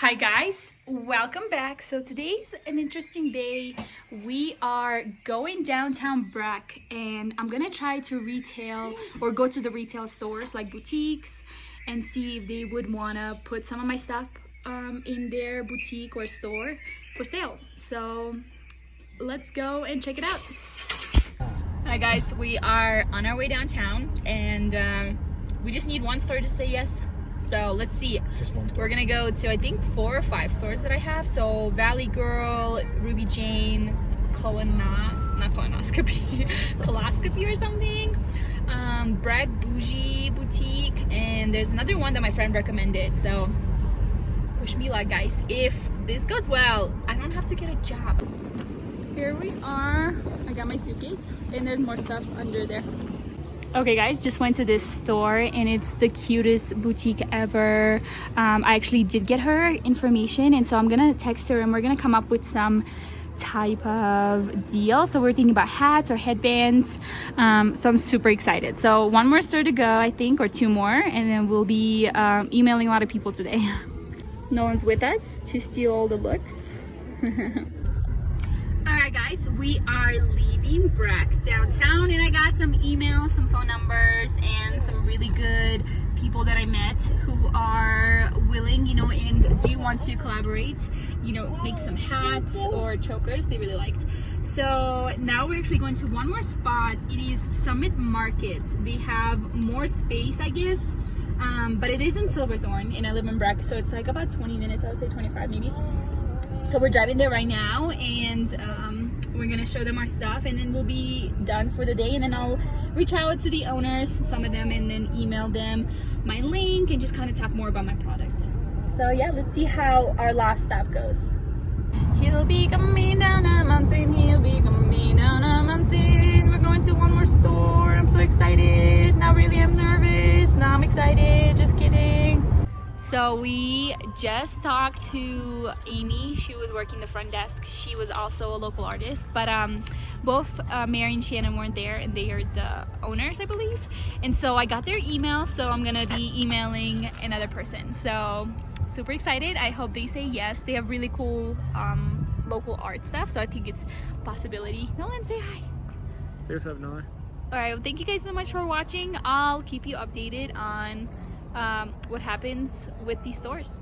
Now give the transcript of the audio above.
Hi guys, welcome back. So today's an interesting day. We are going downtown Breck and I'm gonna try to retail or go to the retail stores like boutiques and see if they would wanna put some of my stuff in their boutique or store for sale. So let's go and check it out. Hi guys, we are on our way downtown and we just need one store to say yes. So let's see. We're gonna go to I think 4 or 5 stores that I have. So Valley Girl, Ruby Jane, Coloscopy or something. Breck Bougie Boutique, and there's another one that my friend recommended. So wish me luck, guys. If this goes well, I don't have to get a job. Here we are. I got my suitcase, and there's more stuff under there. Okay guys, just went to this store and it's the cutest boutique ever. I actually did get her information, and so I'm gonna text her and we're gonna come up with some type of deal. So we're thinking about hats or headbands. So I'm super excited. So one more store to go, I think, or 2 more, and then we'll be emailing a lot of people today. No one's with us to steal all the looks. Alright guys, we are leaving Breck downtown, and I got some emails, some phone numbers, and some really good people that I met who are willing, and do want to collaborate, make some hats or chokers they really liked. So now we're actually going to one more spot. It is Summit Market. They have more space, I guess, but it is in Silverthorne, and I live in Breck, so it's like about 20 minutes, I would say 25 maybe. So we're driving there right now, and we're gonna show them our stuff, and then we'll be done for the day, and then I'll reach out to the owners, some of them, and then email them my link and just kind of talk more about my product. So yeah, let's see how our last stop goes. He'll be coming down a mountain, he'll be coming down a mountain. We're going to one more store. I'm so excited. Now really I'm nervous. Now I'm excited. Just kidding. So we just talked to Amy. She was working the front desk. She was also a local artist, but both Mary and Shannon weren't there, and they are the owners, I believe. And so I got their email, so I'm gonna be emailing another person. So super excited. I hope they say yes. They have really cool local art stuff, so I think it's a possibility. Nolan, say hi. Say what's up, Noah. All right, well, thank you guys so much for watching. I'll keep you updated on what happens with these stores.